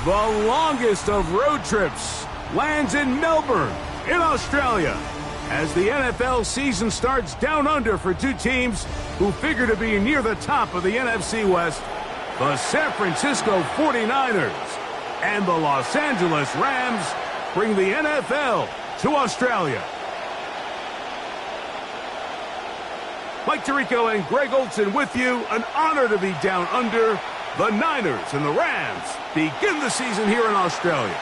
The longest of road trips lands in Melbourne, in Australia, as the NFL season starts down under for two teams who figure to be near the top of the NFC West, the San Francisco 49ers and the Los Angeles Rams bring the NFL to Australia. Mike Tirico and Greg Olsen with you. An honor to be down under. The Niners and the Rams begin the season here in Australia.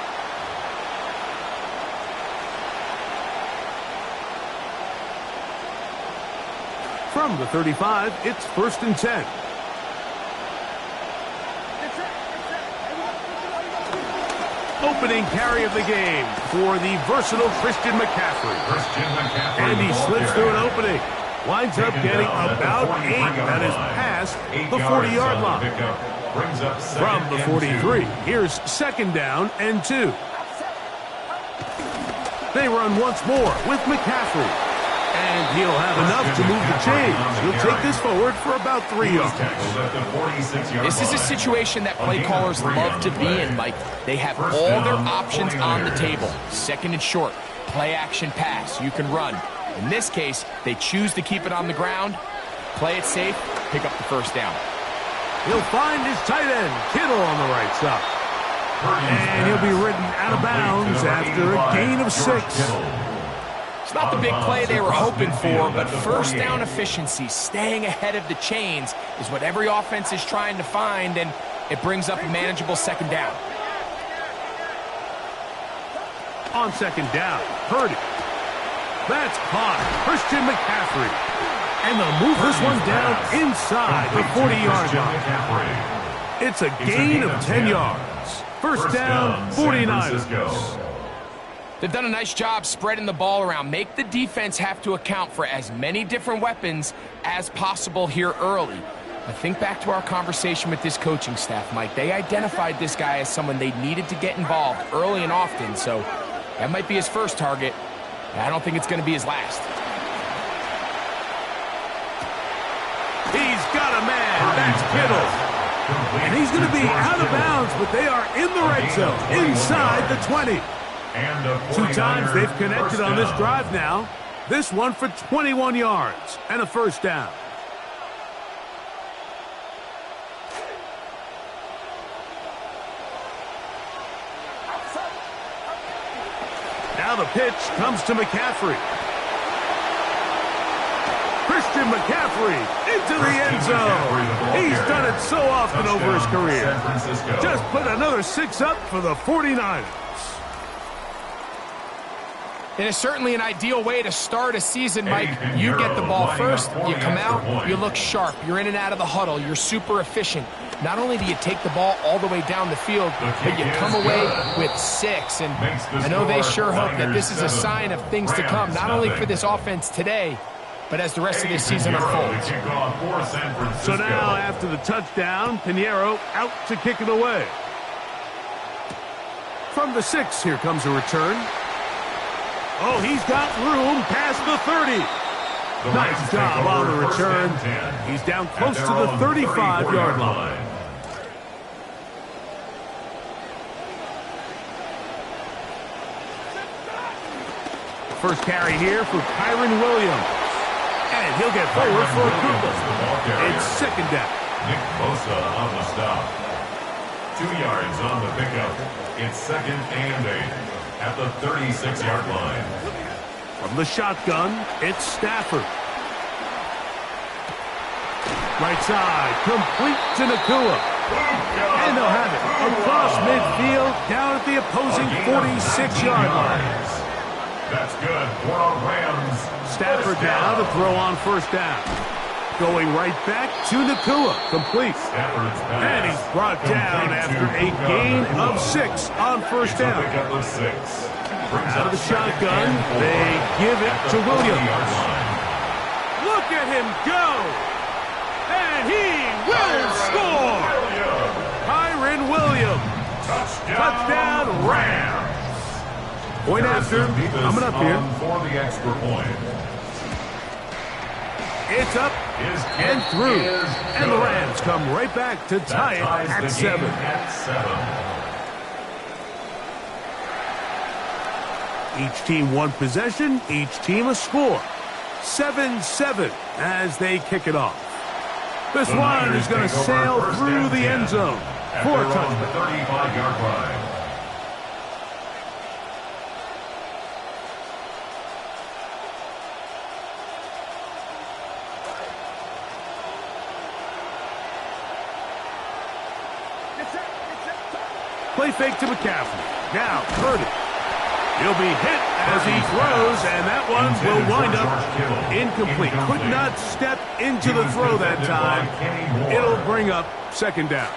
From the 35, it's 1st and 10. Opening carry of the game for the versatile Christian McCaffrey. And he slips through an opening. Winds up getting about 8. That is past the 40-yard line. From the 43, here's 2nd down and 2. They run once more with McCaffrey. And he'll have enough to move the chains. He'll take this forward for about 3 yards. This is a situation that play callers love to be in, Mike. They have all their options on the table. 2nd and short, play action pass, you can run. In this case, they choose to keep it on the ground, play it safe, pick up the 1st down. He'll find his tight end, Kittle, on the right side. And he'll be ridden out of bounds after a gain of 6. It's not the big play they were hoping for, but 1st down efficiency, staying ahead of the chains, is what every offense is trying to find, and it brings up a manageable 2nd down. On 2nd down, Purdy. That's caught. Christian McCaffrey. And they'll move this one down inside the 40-yard line. It's a gain of 10 yards. 1st down, 49ers. They've done a nice job spreading the ball around. Make the defense have to account for as many different weapons as possible here early. But think back to our conversation with this coaching staff, Mike. They identified this guy as someone they needed to get involved early and often, so that might be his first target. I don't think it's going to be his last. He's got a man. That's Kittle. And he's going to be out of bounds, but they are in the red zone, inside the 20. 2 times they've connected on this drive now. This one for 21 yards and a 1st down. Now the pitch comes to McCaffrey. Christian McCaffrey into the end zone. He's done it so often over his career. Just put another 6 up for the 49ers. It is certainly an ideal way to start a season, Mike. You get the ball first, you come out, you look sharp, you're in and out of the huddle, you're super efficient. Not only do you take the ball all the way down the field, but you come away with 6. And I know they sure hope that this is a sign of things to come, not only for this offense today, but as the rest of this season unfolds. So now, after the touchdown, Pinheiro out to kick it away. From the 6, here comes a return. Oh, he's got room past the 30. Nice job on the return. He's down close to the 35-yard line. First carry here for Kyren Williams. And he'll get forward for a Cooper. It's 2nd down. Nick Bosa on the stop. 2 yards on the pickup. It's 2nd and 8 at the 36-yard line. From the shotgun, it's Stafford. Right side, complete to Nakua. And they'll have it across midfield, down at the opposing 46-yard line. That's good for a Rams. Stafford now to throw on 1st down. Going right back to Nakua, complete. And he's brought down after a gain of 6 on 1st down. Out of the shotgun, they give it to Williams. Look at him go! And he will score! Kyren Williams. Touchdown Rams. Point after, coming up here. For the extra point. It's up and through. And the Rams come right back to tie it at 7. Each team one possession, each team a score. 7-7 as they kick it off. This one is going to sail through the end zone for a touchdown. 35-yard line. Play fake to McCaffrey. Now, Purdy. He'll be hit as he throws, and that one will wind up incomplete. Could not step into the throw that time. It'll bring up second down.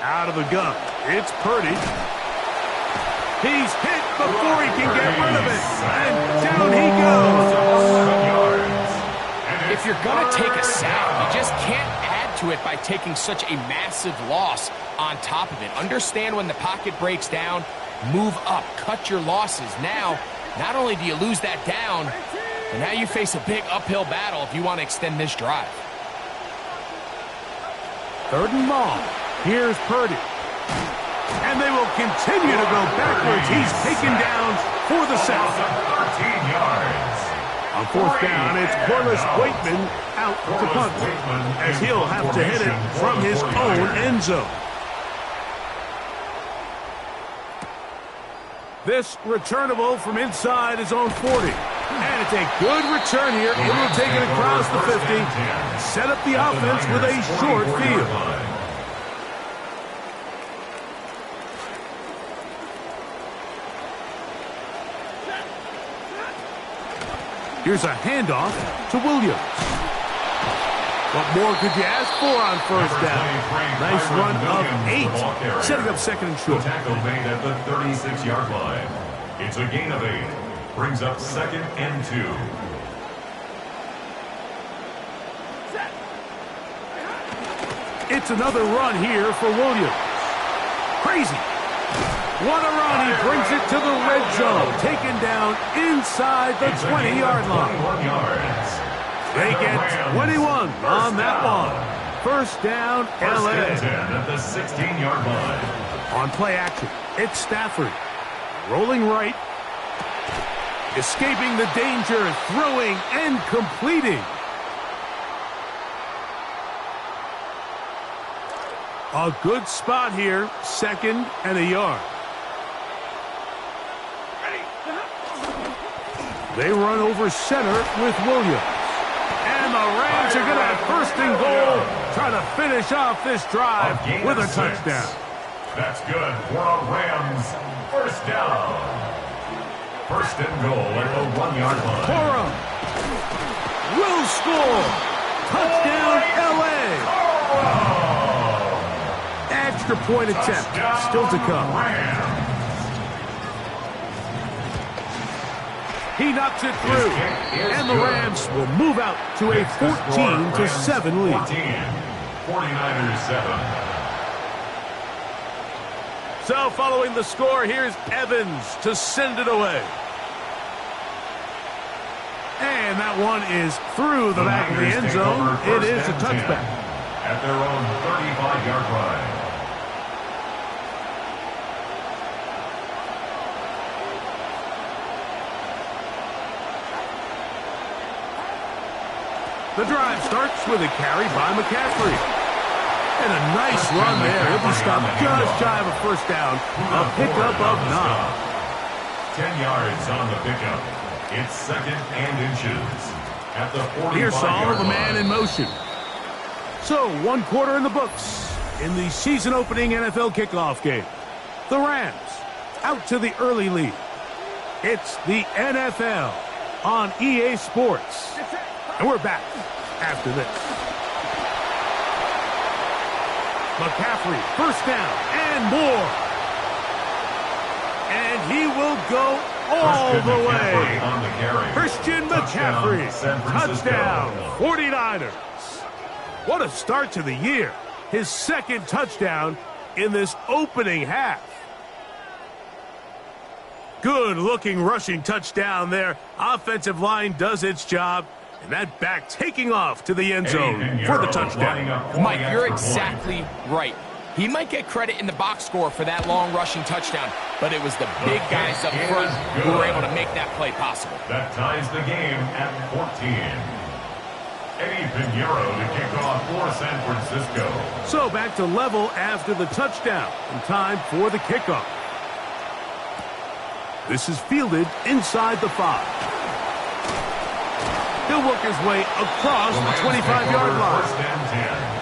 Out of the gun. It's Purdy. He's hit before he can get rid of it. And down he goes. If you're going to take a sack, you just can't add to it by taking such a massive loss on top of it. Understand when the pocket breaks down, move up, cut your losses. Now, not only do you lose that down, but now you face a big uphill battle if you want to extend this drive. Third and long. Here's Purdy. And they will continue to go backwards. He's taken down for the sack. 13 yards. On fourth down, it's Corliss Waitman out to punt, as he'll have to hit it from his own end zone. This returnable from inside his own 40. And it's a good return here. It will take it across the 50. Set up the offense with a short field. Here's a handoff to Williams. What more could you ask for on first down? Nice run of 8, setting up second and short. The tackle made at the 36-yard line. It's a gain of 8. Brings up second and 2. It's another run here for Williams. Crazy. What a run. He brings it to the red zone. Taken down inside the 20-yard line. 21 yards. They get 21 on that one. First down, L.A. First and 10 at the 16-yard line. On play action, it's Stafford. Rolling right. Escaping the danger, throwing and completing. A good spot here, second and a yard. They run over center with Williams. And the Rams are going to have first and goal, try to finish off this drive with a touchdown. That's good for a Rams first down. First and goal at the 1-yard line. Corum will score. Touchdown, L.A. Extra point attempt still to come. He knocks it through, and the Rams will move out to a 14-7 lead. 49ers 7. So following the score, here's Evans to send it away. And that one is through the back of the end zone. It is a touchback. At their own 35-yard line. The drive starts with a carry by McCaffrey. And a nice run there. He'll be stopped just shy of a first down. A pickup of 9. 10 yards on the pickup. It's second and inches. At the 45-yard line. Here's Saul, the man in motion. So, one quarter in the books in the season-opening NFL kickoff game. The Rams out to the early lead. It's the NFL on EA Sports. And we're back after this. McCaffrey, first down and more. And he will go all the way. On the carry. Christian McCaffrey, touchdown, 49ers. What a start to the year. His second touchdown in this opening half. Good-looking rushing touchdown there. Offensive line does its job. And that back taking off to the end zone for the touchdown. Mike, you're exactly right. He might get credit in the box score for that long rushing touchdown, but it was the big guys up front who were able to make that play possible. That ties the game at 14. Eddie Pinheiro to kick off for San Francisco. So back to level after the touchdown, and time for the kickoff. This is fielded inside the 5. He'll work his way across the 25-yard line. First and 10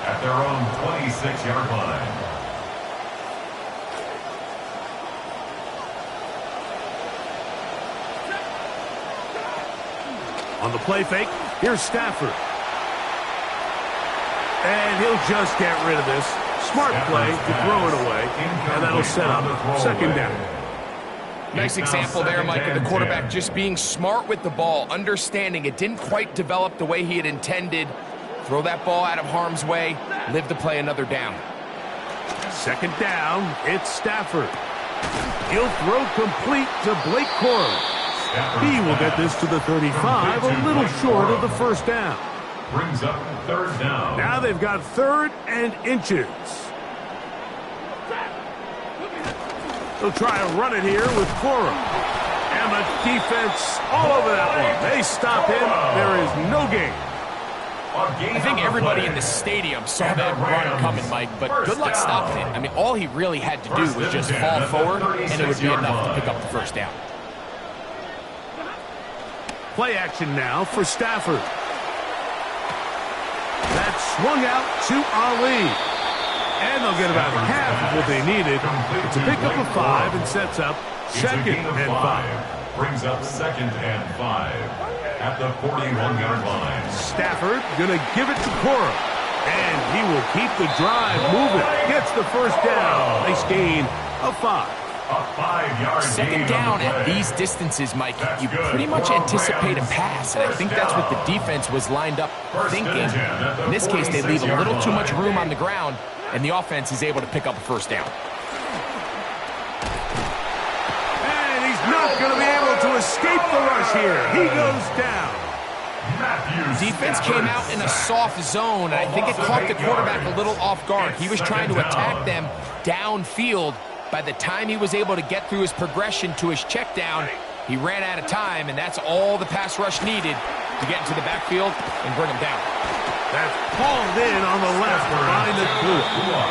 at their own 26-yard line. On the play fake, here's Stafford. And he'll just get rid of this. Smart play to throw it away, and that'll set up second down. Nice example there, Mike, of the quarterback just being smart with the ball, understanding it didn't quite develop the way he had intended. Throw that ball out of harm's way, live to play another down. Second down, it's Stafford. He'll throw complete to Blake Corum. He will get this to the 35, a little short of the first down. Brings up third down. Now they've got 3rd and inches. They'll try to run it here with Corum. And the defense all over that one. They stop him. There is no gain. I think everybody in the stadium saw that run coming, Mike, but good luck stopping it. I mean, all he really had to do was just fall forward, and it would be enough to pick up the first down. Play action now for Stafford. That's swung out to Ali. And they'll get about half of what they needed. It's a pickup of 5 and sets up second and 5. Brings up second and 5 at the 41-yard line. Stafford gonna give it to Corum. And he will keep the drive moving. Gets the first down. Nice gain of 5. A 5-yard Second down at these distances, Mike, you pretty much anticipate a pass, and I think that's what the defense was lined up thinking. In this case, they leave a little too much room on the ground, and the offense is able to pick up a first down. And he's not going to be able to escape the rush here. He goes down. Defense came out in a soft zone, and I think it caught the quarterback a little off guard. He was trying to attack them downfield. By the time he was able to get through his progression to his check down, he ran out of time, and that's all the pass rush needed to get into the backfield and bring him down. That's hauled in on the left by Nakua.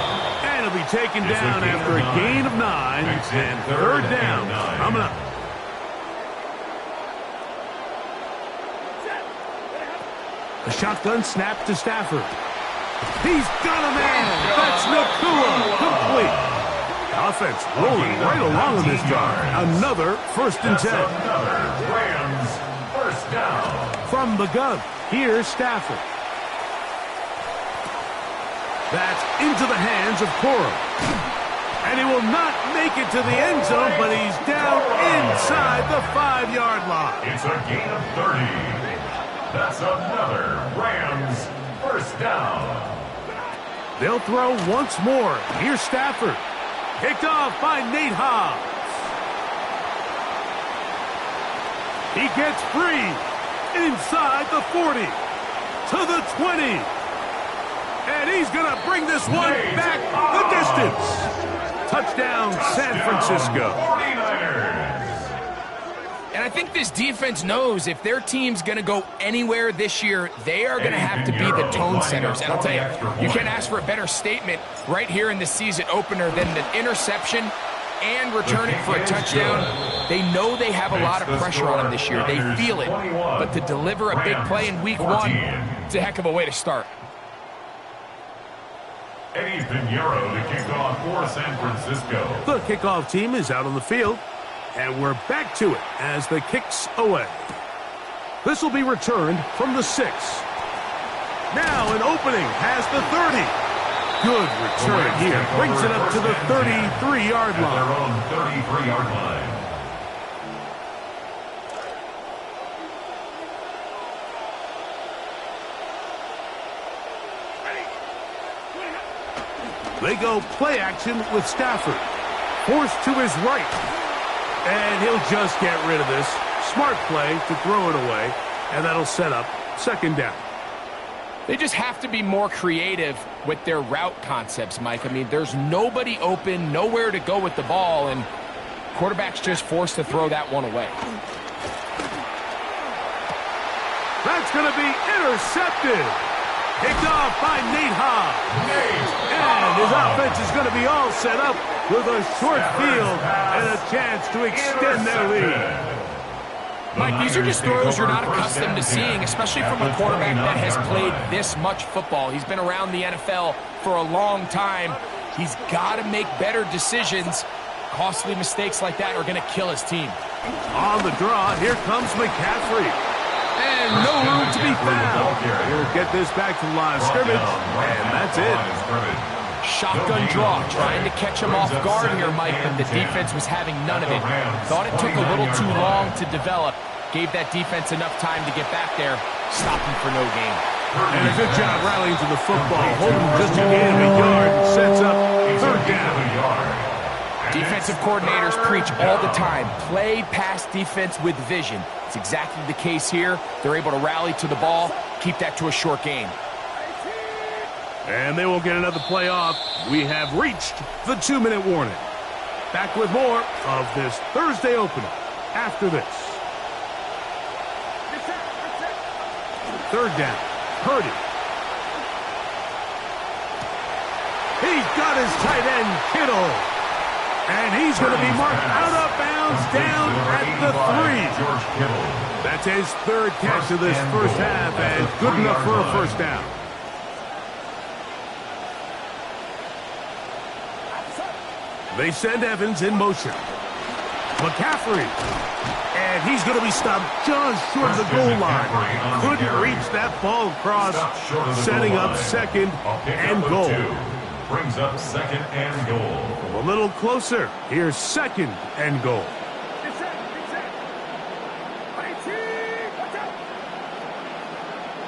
And he'll be taken down after a gain of 9 and third down coming up. A shotgun snap to Stafford. He's got a man. That's Nakua. Complete. Offense rolling right along in this drive. Another first and 10. Another Rams first down. From the gun, here's Stafford. That's into the hands of Corum. And he will not make it to the end zone, but he's down inside the 5-yard line. It's a gain of 30. That's another Rams first down. They'll throw once more. Here's Stafford. Picked off by Nate Hobbs. He gets free inside the 40 to the 20. And he's going to bring this one back the distance. Touchdown, San Francisco. 49ers. And I think this defense knows if their team's going to go anywhere this year, they are going to have to be the tone setters. And I'll tell you, you can't ask for a better statement right here in the season opener than the interception and returning for a touchdown. They know they have a lot of pressure on them this year. They feel it. But to deliver a big play in week 1, it's a heck of a way to start. Eddie Pinheiro to kick off for San Francisco. The kickoff team is out on the field. And we're back to it as the kick's away. This will be returned from the 6. Now an opening has the 30. Good return here. Brings it up to the 33-yard line. Their own 33-yard line. They go play action with Stafford. Forced to his right. And he'll just get rid of this. Smart play to throw it away. And that'll set up second down. They just have to be more creative with their route concepts, Mike. I mean, there's nobody open, nowhere to go with the ball, and quarterback's just forced to throw that one away. That's going to be intercepted. Picked off by Nate Hobbs. And his offense is going to be all set up with a short field and a chance to extend their lead. Mike, these are just throws you're not accustomed to seeing, especially from a quarterback that has played this much football. He's been around the NFL for a long time. He's got to make better decisions. Costly mistakes like that are going to kill his team. On the draw, here comes McCaffrey. And no room to be found. He'll get this back to the line of scrimmage, and that's it. Shotgun draw, trying to catch him off guard here, Mike, but the defense was having none of it. Thought it took a little too long to develop. Gave that defense enough time to get back there. Stopping for no gain. And a good job rallying to the football. Holding just a gain of a yard and sets up third down. Defensive coordinators preach all the time. Play pass defense with vision. It's exactly the case here. They're able to rally to the ball, keep that to a short gain. And they won't get another play off. We have reached the 2-minute warning. Back with more of this Thursday opener after this. Third down. Purdy. He's got his tight end, Kittle. And he's going to be marked out of bounds down at the 3. That's his third catch of this first half, and good enough for a first down. They send Evans in motion. McCaffrey. And he's going to be stopped just short of the goal line. Couldn't reach that ball across, setting up second and goal. Brings up second and goal. A little closer. Here's second and goal.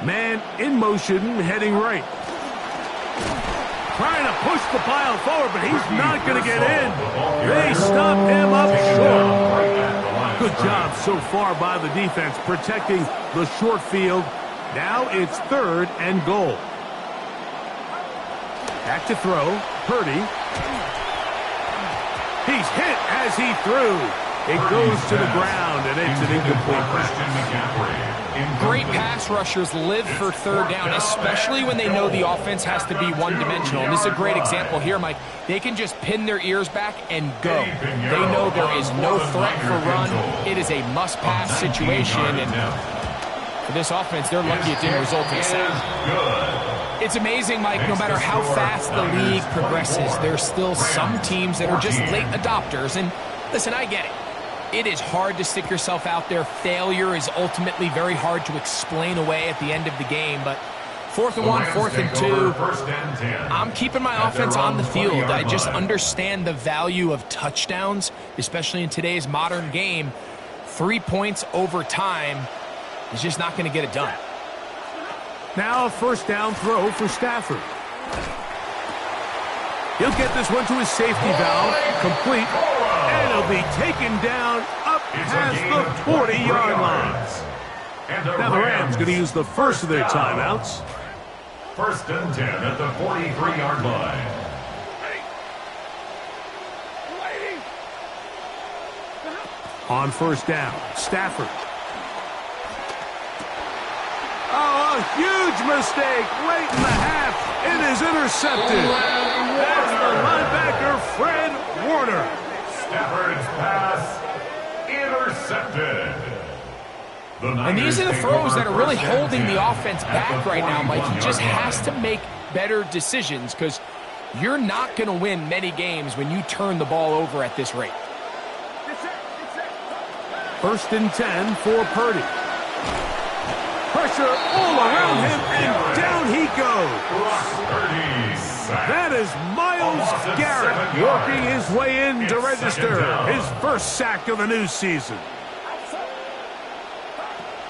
Man in motion, heading right. Trying to push the pile forward, but he's not going to get in. They stop him up short. Good job so far by the defense protecting the short field. Now it's third and goal. Back to throw. Purdy. He's hit as he threw. It goes to the ground, and it's an incomplete pass. Great pass rushers live for third down, especially when they know the offense has to be one-dimensional. And this is a great example here, Mike. They can just pin their ears back and go. They know there is no threat for run. It is a must-pass situation. And for this offense, they're lucky it didn't result in a sack. It's amazing, Mike, no matter how fast the league progresses, there's still some teams that are just late adopters. And listen, I get it. It is hard to stick yourself out there. Failure is ultimately very hard to explain away at the end of the game. But 4th and 1, 4th and 2, I'm keeping my offense on the field. I just understand the value of touchdowns, especially in today's modern game. 3 points over time is just not going to get it done. Now a first down throw for Stafford. He'll get this one to his safety valve, complete, and he'll be taken down up past the 40-yard line. Now the Rams going to use the first of their timeouts. 1st and 10 at the 43-yard line. On first down, Stafford. Oh, a huge mistake late in the half. It is intercepted. That's the linebacker, Fred Warner. Stafford's pass intercepted. And these are the throws that are really holding the offense back right now, Mike. He just has to make better decisions because you're not going to win many games when you turn the ball over at this rate. 1st and 10 for Purdy. Pressure all around him, and down he goes. That is Myles Garrett working his way in to register his first sack of the new season.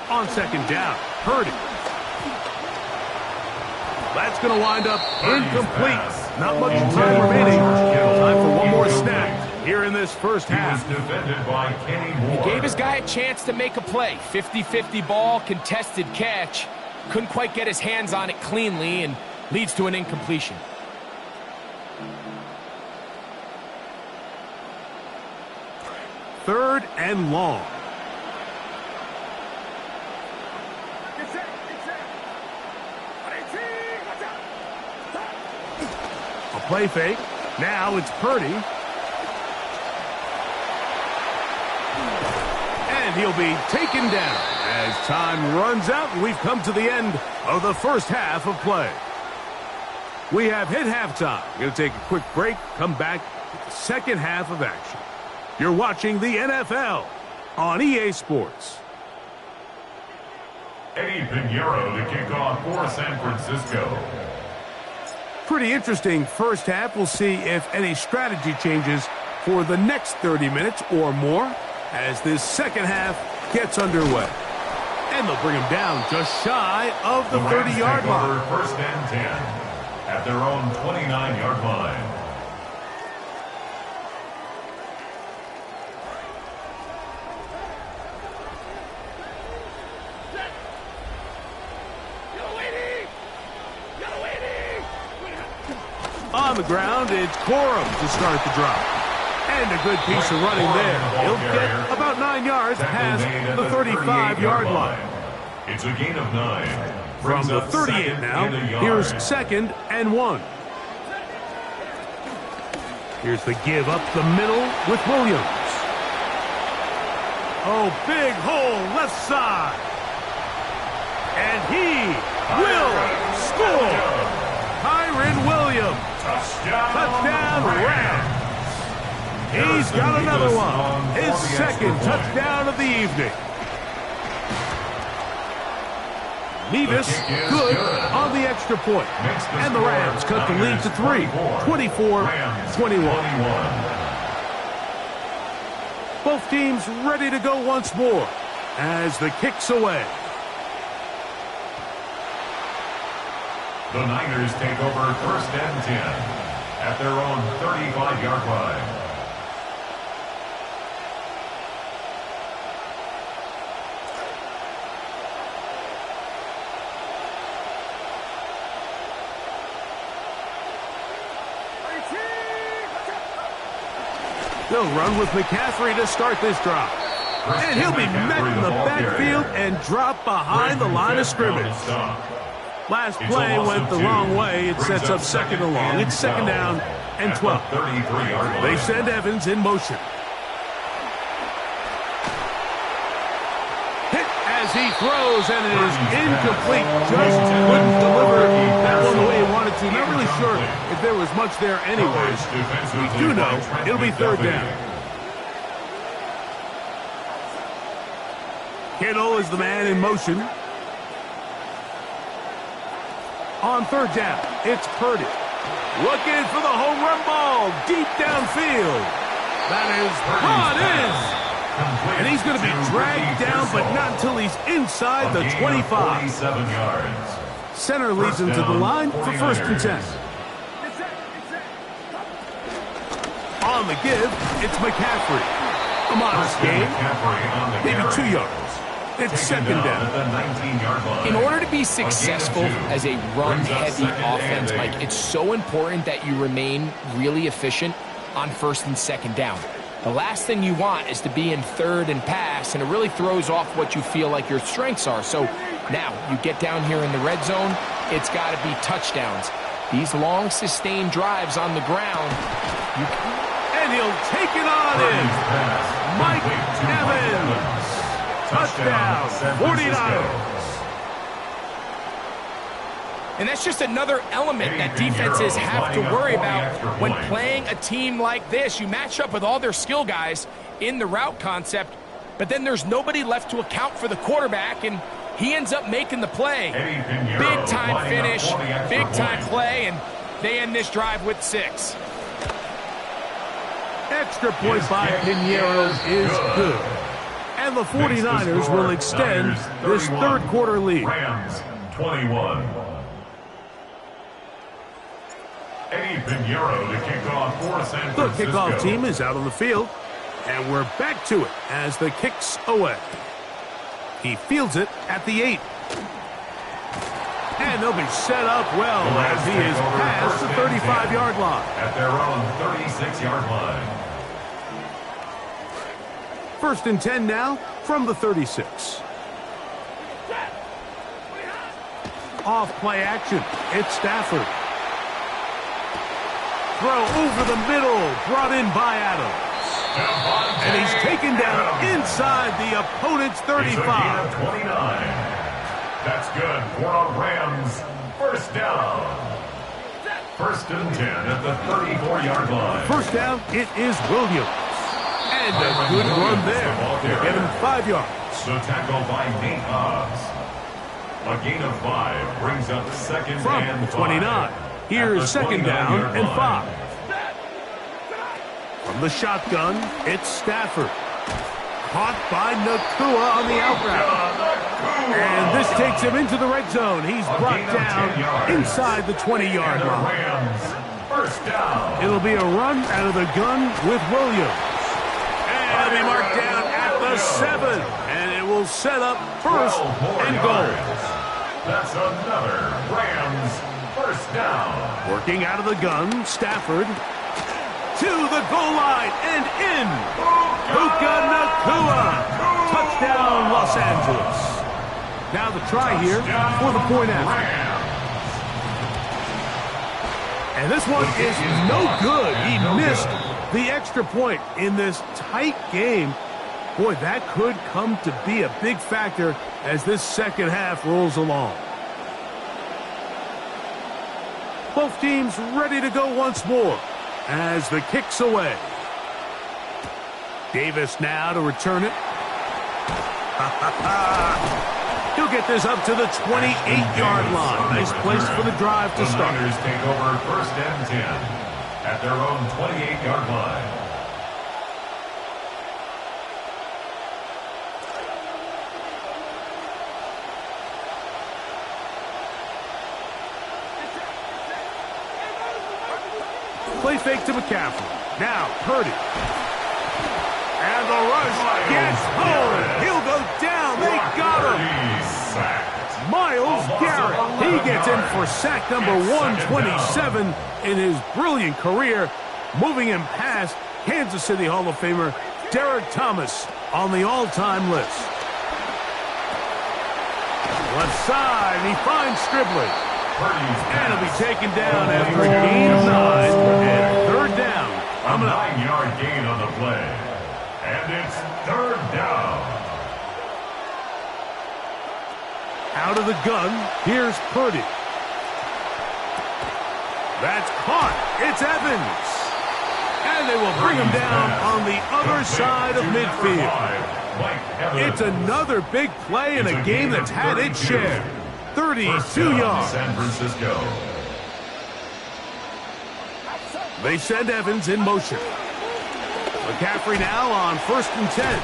On second down, Purdy. That's going to wind up incomplete. Not much time remaining. Time for one more snap here in this first half. He gave his guy a chance to make a play. 50-50 ball, contested catch. couldn't quite get his hands on it cleanly and leads to an incompletion. Third and long. A play fake. Now it's Purdy. And he'll be taken down as time runs out and we've come to the end of the first half of play. We have hit halftime. We're going to take a quick break, come back with the second half of action. You're watching the NFL on EA Sports. Eddie Pinheiro to kick off for San Francisco. Pretty interesting first half. We'll see if any strategy changes for the next 30 minutes or more as this second half gets underway. And they'll bring him down just shy of the 30-yard line. First and 10 at their own 29-yard line. On the ground, it's Corum to start the drop. And a good piece of running there. He'll get about 9 yards past the 35-yard line. It's a gain of 9. From the 38 now, here's second and 1. Here's the give up the middle with Williams. Oh, big hole left side. And he will score. Kyren Williams. Touchdown Rams. He's got another one. His second touchdown of the evening. Nevis good on the extra point. And the Rams cut the lead to 3, 24-21. Both teams ready to go once more as the kick's away. The Niners take over first and 10 at their own 35-yard line. They'll run with McCaffrey to start this drive. And he'll be met in the backfield and drop behind the line of scrimmage. Last play went the wrong way. It sets up second and long. It's second down and 12. They send Evans in motion. Hit as he throws, and it is incomplete. Just couldn't deliver that one the way he wanted to. Not really sure if there was much there anyways. We do know it'll be third down. Kittle is the man in motion. On third down, it's Purdy. Looking for the home run ball deep downfield. That is brought in. And he's going to be dragged down, but not until he's inside the 25. Center leads him to the line for first and 10. On the give, it's McCaffrey. A modest game, maybe 2 yards. It's second down. In order to be successful as a run-heavy offense, Mike, it's so important that you remain really efficient on first and second down. The last thing you want is to be in third and pass, and it really throws off what you feel like your strengths are. So now you get down here in the red zone, it's got to be touchdowns. These long, sustained drives on the ground. And he'll take it on in. Mike Evans. Touchdown, 49ers. And that's just another element that defenses have to worry about when playing a team like this. You match up with all their skill guys in the route concept, but then there's nobody left to account for the quarterback, and he ends up making the play. Big-time finish, big-time play, and they end this drive with 6. Extra point by Pinheiro is good. And the 49ers will extend this third quarter lead. Rams 21. Eddie Pinheiro to kick off for San Francisco. The kickoff team is out on the field, and we're back to it as the kick's away. He fields it at the 8. And they'll be set up well as he is past the 35-yard line. At their own 36-yard line. 1st and 10 now from the 36. Off play action. It's Stafford. Throw over the middle. Brought in by Adams. And he's taken down inside the opponent's 35. 29. That's good for the Rams. 1st down. 1st and 10 at the 34-yard line. 1st down, it is Williams. And a good run there. They give him 5 yards. The tackle by Nate Hobbs. A gain of 5 brings up 2nd From and 29. Here's 2nd down and 5. From the shotgun, it's Stafford. Caught by Nakua on the out route. And this takes him into the red zone. He's brought down inside the 20-yard line. Rams, 1st down. It'll be a run out of the gun with Williams. And it'll be marked down at the 7. And it will set up 1st and goal. That's another Rams 1st down. Working out of the gun, Stafford. To the goal line and in. Puka Nakua. Touchdown, Los Angeles. Now the try here for the point after. And this one is no good. He missed the extra point in this tight game. Boy, that could come to be a big factor as this second half rolls along. Both teams ready to go once more as the kick's away. Davis now to return it. He'll get this up to the 28-yard line. Nice place for the drive to start. The Niners take over 1st and 10 at their own 28-yard line. Play fake to McCaffrey. Now, Purdy. And the rush gets home. He'll go down. They got him. Miles Garrett. He gets in for sack number 127 in his brilliant career, moving him past Kansas City Hall of Famer Derek Thomas on the all-time list. Left side, he finds Stribley. And he'll be taken down after a gain of 9 and 3rd down. A 9-yard gain on the play. And it's 3rd down. Out of the gun, here's Purdy. That's caught. It's Evans. And they will bring him down on the other side of midfield. It's another big play in a game that's had its share. 32 yards. San Francisco. They send Evans in motion. McCaffrey now on 1st and 10.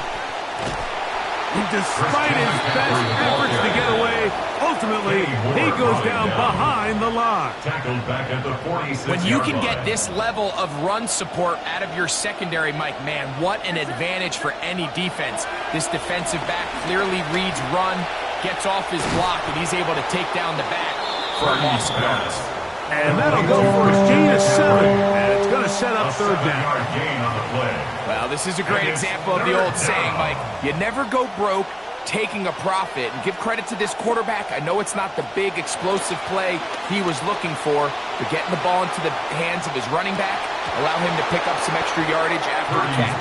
And despite his best efforts to get away, ultimately he goes down behind the line. Tackled back at the 46. When you can get this level of run support out of your secondary, Mike, man, what an advantage for any defense. This defensive back clearly reads run, gets off his block, and he's able to take down the back for a loss of yards. And that'll go for his gain of 7, and it's going to set up 3rd down. Gain on the play. Well, this is a great example of the old saying, Mike. You never go broke taking a profit. And give credit to this quarterback. I know it's not the big explosive play he was looking for, but getting the ball into the hands of his running back, allow him to pick up some extra yardage after the catch.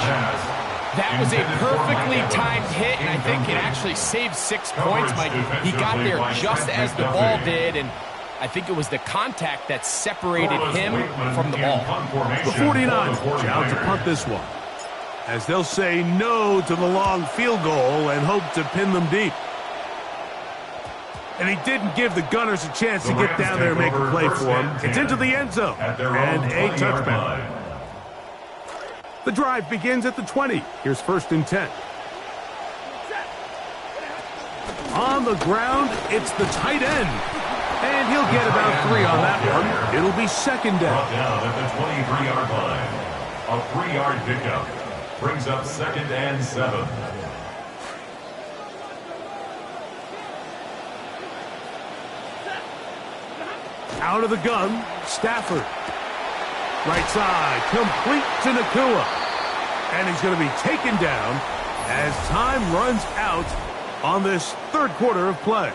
That was a perfectly timed hit, and I think it actually saved 6 points, Mike. He got there just as the ball did, and I think it was the contact that separated him from the ball. The 49ers out to punt this one, as they'll say no to the long field goal and hope to pin them deep. And he didn't give the Gunners a chance to get down there and make a play for him. It's into the end zone and a touchback. The drive begins at the 20. Here's 1st and 10. On the ground, it's the tight end. And he'll get about 3 on that one. It'll be 2nd down. Brought down at the 23-yard line. A 3-yard pickup brings up 2nd and 7. Out of the gun, Stafford. Right side, complete to Nacua. And he's going to be taken down as time runs out on this third quarter of play.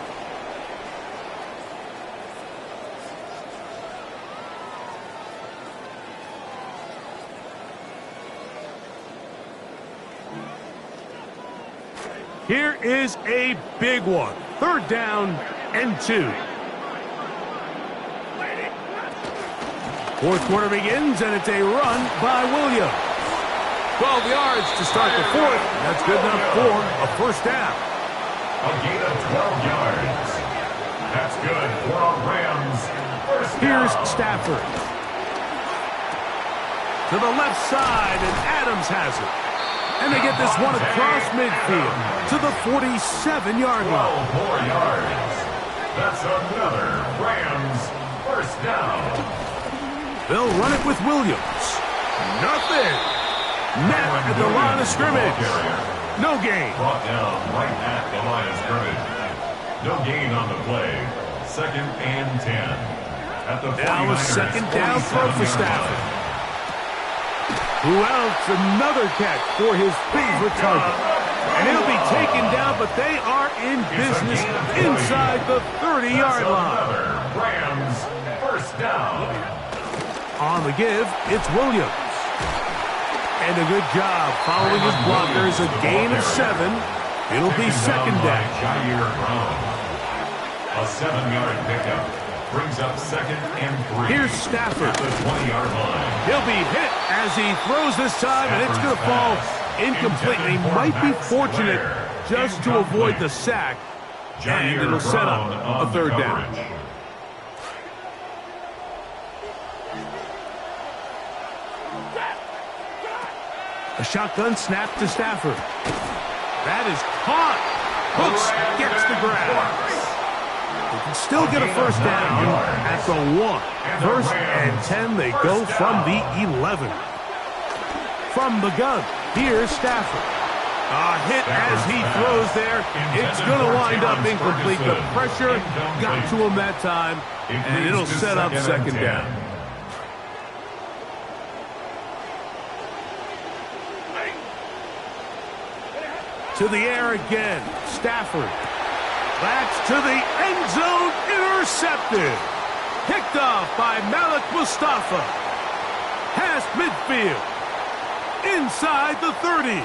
Here is a big one. Third down and 2. Fourth quarter begins, and it's a run by Williams. 12 yards to start the fourth. That's good enough for a first down. A gain of 12 yards. That's good for a Rams first down. Here's Stafford. To the left side, and Adams has it. And they get this one across midfield to the 47-yard line. 12 more yards. That's another Rams first down. They'll run it with Williams. Nothing. Net at the line of scrimmage. No gain. Brought down right at the line of scrimmage. No gain on the play. Second and 10. At the now a second down throw for Stafford. Who else? Another catch for his favorite target. And he'll be taken down, but they are in business inside the 30-yard line. Rams first down. On the give, it's Williams. And a good job following his blockers, a gain of 7. It'll be second down. Jair Brown. A 7-yard pickup brings up second and 3. Here's Stafford. At the 20-yard line. He'll be hit as he throws this time, and it's going to fall incomplete. He might be fortunate just to avoid the sack, and it'll set up a third down. A shotgun snap to Stafford. That is caught. Hooks gets the grab. They can still get a first down at the 1. First and 10, they go from the 11. From the gun, here's Stafford. A hit as he throws there. It's going to wind up incomplete. The pressure got to him that time, and it'll set up second down. To the air again, Stafford. That's to the end zone, intercepted. Picked off by Malik Mustafa. Past midfield. Inside the 30.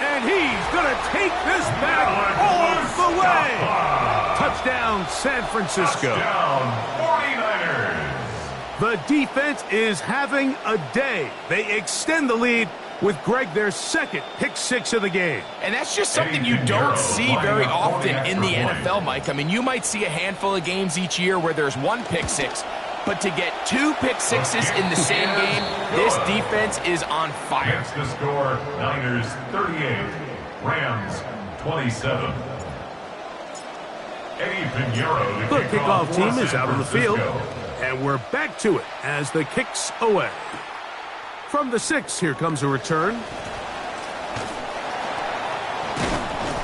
And he's going to take this back all the way. Touchdown, San Francisco. Touchdown, 49ers. The defense is having a day. They extend the lead with Greg, their second pick-6 of the game. And that's just something you don't see very often in the NFL, Mike. I mean, you might see a handful of games each year where there's one pick-6, but to get 2 pick-6s in the same game, this defense is on fire. That's the score, Niners 38, Rams 27. Eddie Pinheiro. The kickoff team is out on the field, and we're back to it as the kicks away. From the 6, here comes a return.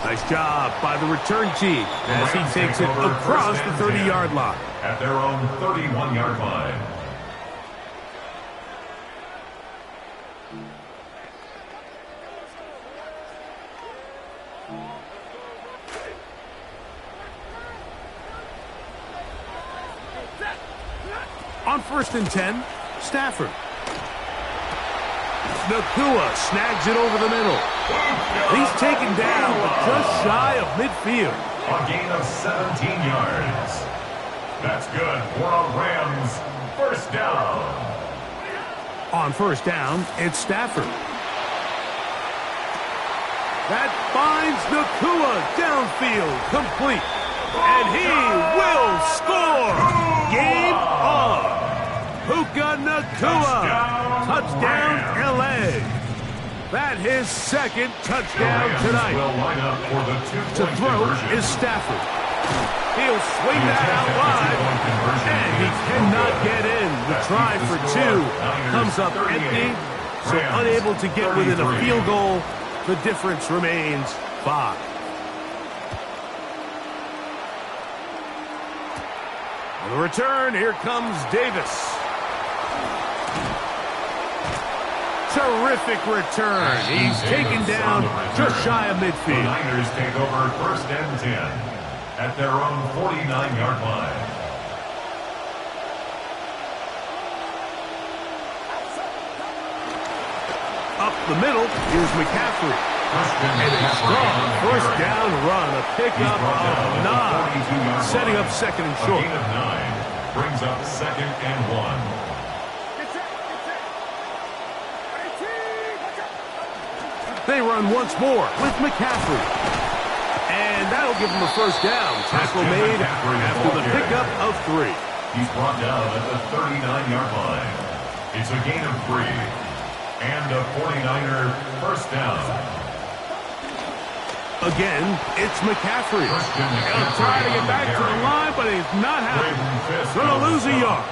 Nice job by the return team as he takes it across the 30-yard line. At their own 31-yard line. On first and 10, Stafford. Nacua snags it over the middle. He's taken down, but just shy of midfield. A gain of 17 yards. That's good for a Rams first down. On first down, it's Stafford. That finds Nacua downfield, complete. And he will score. Game on. Puka Nacua. Touchdown, L.A. That his second touchdown tonight. To throw is Stafford. He'll swing that out wide, and he cannot get in. The try for 2 comes up empty, so unable to get within a field goal. The difference remains 5. On the return, here comes Davis. Terrific return. He's taken down just shy of midfield. The Niners take over 1st and 10 at their own 49-yard line. Up the middle, here's McCaffrey. And a strong 1st down run, a pickup of 9, setting up 2nd and short. A gain of 9 brings up 2nd and 1. They run once more with McCaffrey. And that'll give him a 1st down. Tackle made after the pickup of 3. He's brought down at the 39-yard line. It's a gain of 3. And a 49er 1st down. Again, it's McCaffrey. He'll try to get back to the line, but he's not happy. Going to lose a yard.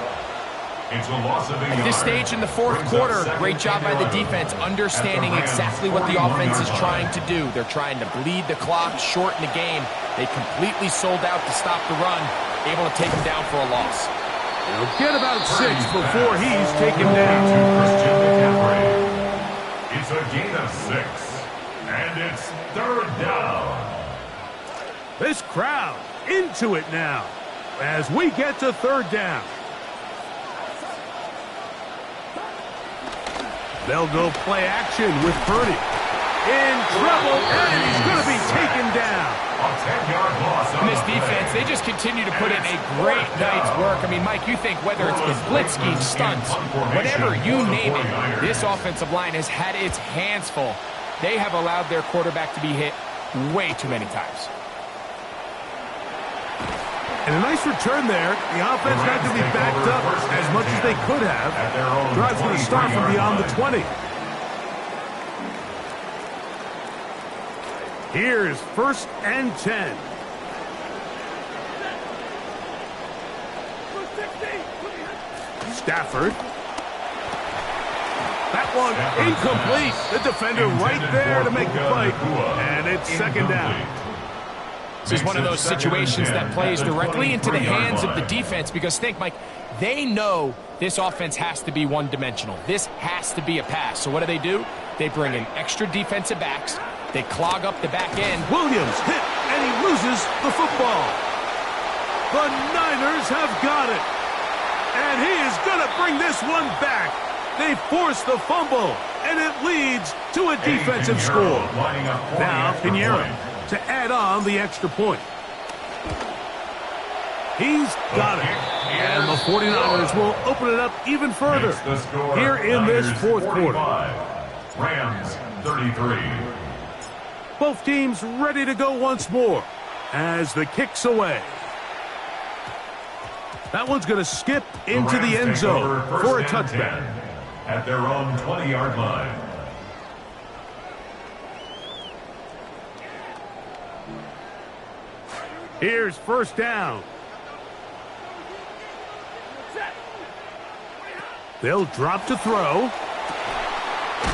It's a loss of a yard. At this stage in the 4th quarter, great job by the defense, understanding exactly what the offense is trying to do. They're trying to bleed the clock, shorten the game. They completely sold out to stop the run, able to take him down for a loss. He'll get about 6 before he's taken down. Christian McCaffrey. It's a gain of 6, and it's 3rd down. This crowd into it now as we get to 3rd down. They'll go play action with Purdy. In trouble, and he's going to be taken down. A 10-yard loss. And this defense, they just continue to put in a great night's work. I mean, Mike, you think whether it's been blitz scheme, stunts, whatever, you name it, this offensive line has had its hands full. They have allowed their quarterback to be hit way too many times. And a nice return there. The offense not going to be backed up as much as they could have. Drive's going to start from beyond the 20. Here's 1st and 10. Stafford. That one incomplete. The defender right there to make the fight. And it's 2nd down. This is one of those situations that plays directly into the hands of the defense because think, Mike, they know this offense has to be one-dimensional. This has to be a pass. So what do? They bring in extra defensive backs. They clog up the back end. Williams hit, and he loses the football. The Niners have got it. And he is going to bring this one back. They force the fumble, and it leads to a defensive score. Now, Pinheiro to add on the extra point. He's got it. And the 49ers will open it up even further here in this 4th quarter. Rams 33. Both teams ready to go once more as the kick's away. That one's going to skip into the end zone for a touchback. At their own 20-yard line. Here's 1st down. They'll drop to throw.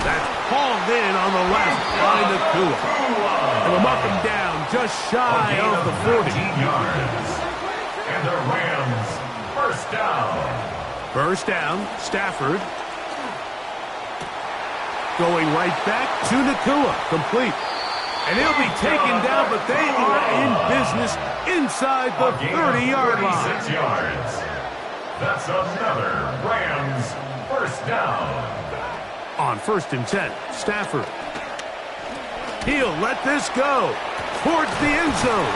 That's hauled in on the left by Nacua. And they'll mark him down just shy of the 40. Yards. And the Rams 1st down. 1st down, Stafford. Going right back to Nacua, complete. And he'll be taken down, but they are in business inside the 30-yard line. 36 yards. That's another Rams 1st down. On 1st and 10, Stafford. He'll let this go towards the end zone.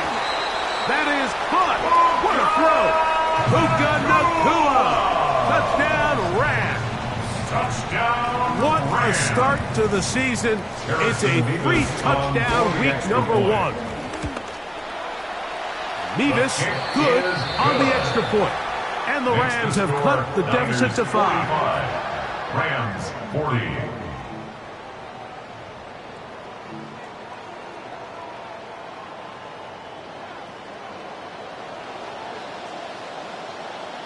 That is caught. What a throw. Puka Nacua. Touchdown, Rams. Touchdown. What a start to the season. It's a 3-touchdown week number 1. Nevis good on the extra point. And the Rams have cut the deficit to 5. Rams 40.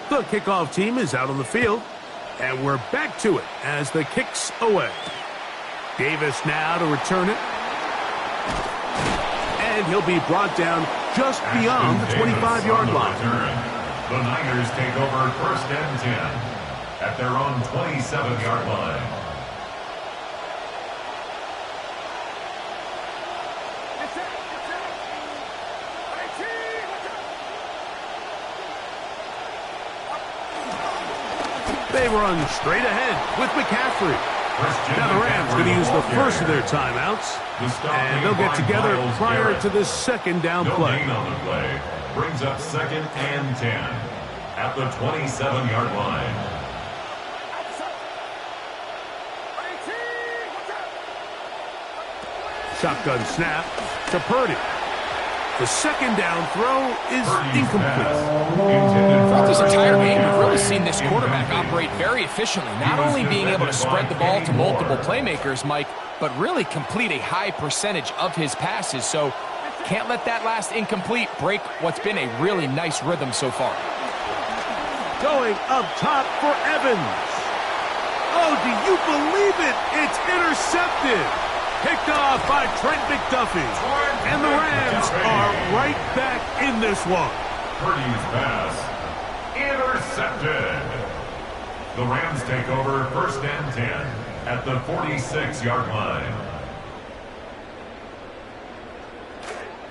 The kickoff team is out on the field. And we're back to it as the kick's away. Davis now to return it. And he'll be brought down just beyond the 25-yard line. The The Niners take over 1st and 10 at their own 27-yard line. They run straight ahead with McCaffrey. Now the Rams going to use the first of their timeouts, and they'll get together prior to the second down play. No gain on the play. Brings up 2nd and 10 at the 27-yard line. Shotgun snap to Purdy. The second down throw is incomplete. Throughout this entire game, we've really seen this quarterback operate very efficiently, not only being able to spread the ball to multiple playmakers, Mike, but really complete a high percentage of his passes. So can't let that last incomplete break what's been a really nice rhythm so far. Going up top for Evans. Oh, do you believe it? It's intercepted. Picked off by Trent McDuffie. And the Rams are right back in this one. Purdy's pass intercepted. The Rams take over 1st and 10 at the 46-yard line.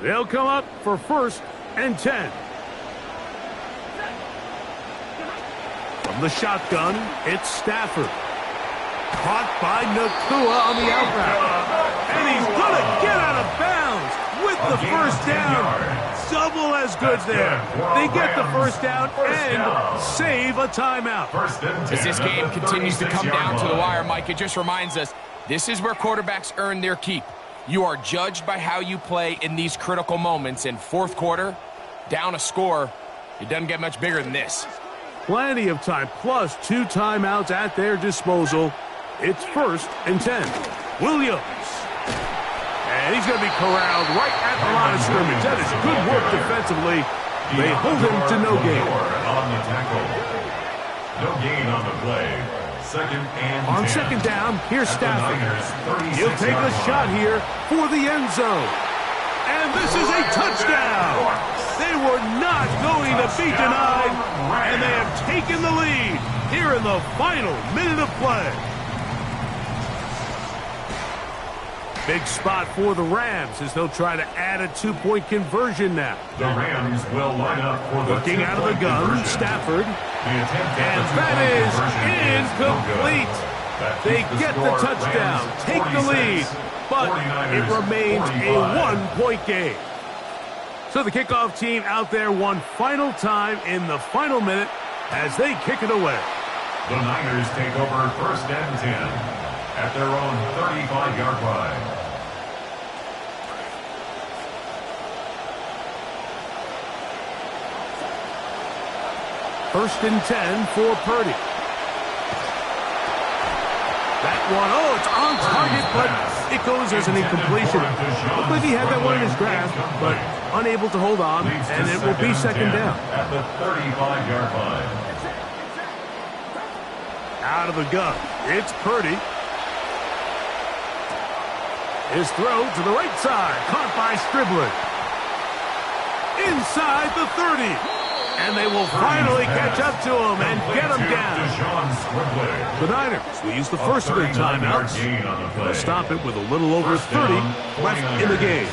They'll come up for 1st and 10. From the shotgun, it's Stafford. Caught by Nakua on the outroute. And he's going to get out of bounds with the first down. Double as good there. They get the first down and save a timeout. As this game continues to come down to the wire, Mike, it just reminds us, this is where quarterbacks earn their keep. You are judged by how you play in these critical moments. In fourth quarter, down a score, it doesn't get much bigger than this. Plenty of time, plus 2 timeouts at their disposal. It's 1st and 10. Williams. And he's going to be corralled right at the line of scrimmage. That is good work defensively. They hold him to no gain. On the tackle. No gain on the play. 2nd and 10. On second down, here's Stafford. He'll take a shot here for the end zone. And this is a touchdown. They were not going to be denied, and they have taken the lead here in the final minute of play. Big spot for the Rams as they'll try to add a 2-point conversion now. The Rams will line up for the looking out of the gun, conversion. Stafford. And that is incomplete. They get the touchdown, take the lead, but it remains a 1-point game. So the kickoff team out there one final time in the final minute as they kick it away. The Niners take over 1st and 10 at their own 35-yard line. First and 10 for Purdy. That one, oh, it's on target, but it goes as an incompletion. Looked like he had that one in his grasp, but unable to hold on, and it will be second down. At the 35-yard line. Out of the gun, it's Purdy. His throw to the right side, caught by Striblin. Inside the 30. And they will finally catch up to him and get him down. The Niners will use the first of their timeouts. They'll stop it with a little over 30 left in the game.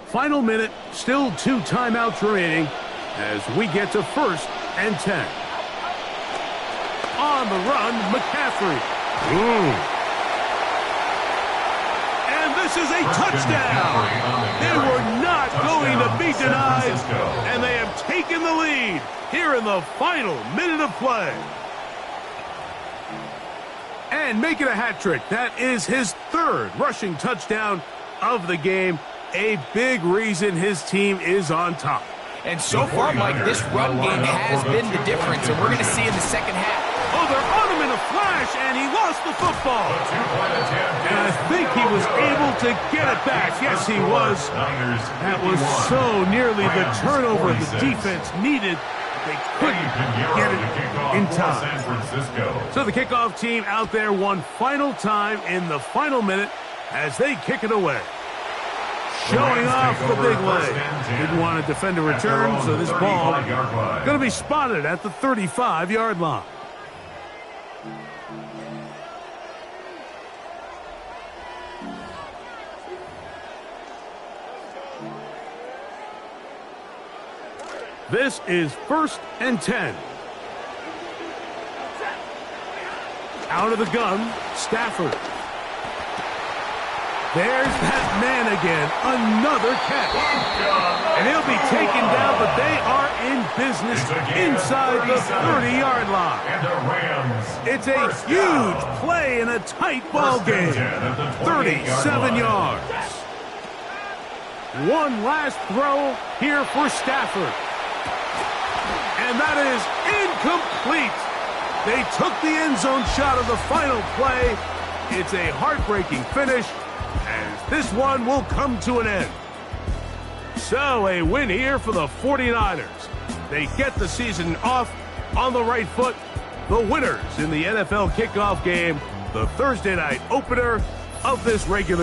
Final minute, still 2 timeouts remaining as we get to 1st and 10. On the run, McCaffrey. This is a touchdown. They were not going to be denied, and they have taken the lead here in the final minute of play. And making a hat trick. That is his 3rd rushing touchdown of the game. A big reason his team is on top. And so far, Mike, this run game has been the difference, and we're going to see in the second half. Oh, they're on him in a flash, and he lost the football. And I think he was able to get it back. Yes, he was. That was so nearly the turnover the defense needed. They couldn't get it in time. So the kickoff team out there one final time in the final minute as they kick it away. showing off the big leg. Didn't want to defend a return, so this ball going to be spotted at the 35-yard line. This is 1st and 10. Out of the gun, Stafford. There's that man again, another catch. And he'll be taken down, but they are in business inside the 30-yard line. It's a huge play in a tight ball game. 37 yards. One last throw here for Stafford. And that is incomplete. They took the end zone shot of the final play. It's a heartbreaking finish, and this one will come to an end. So a win here for the 49ers. They get the season off on the right foot. The winners in the NFL kickoff game, the Thursday night opener of this regular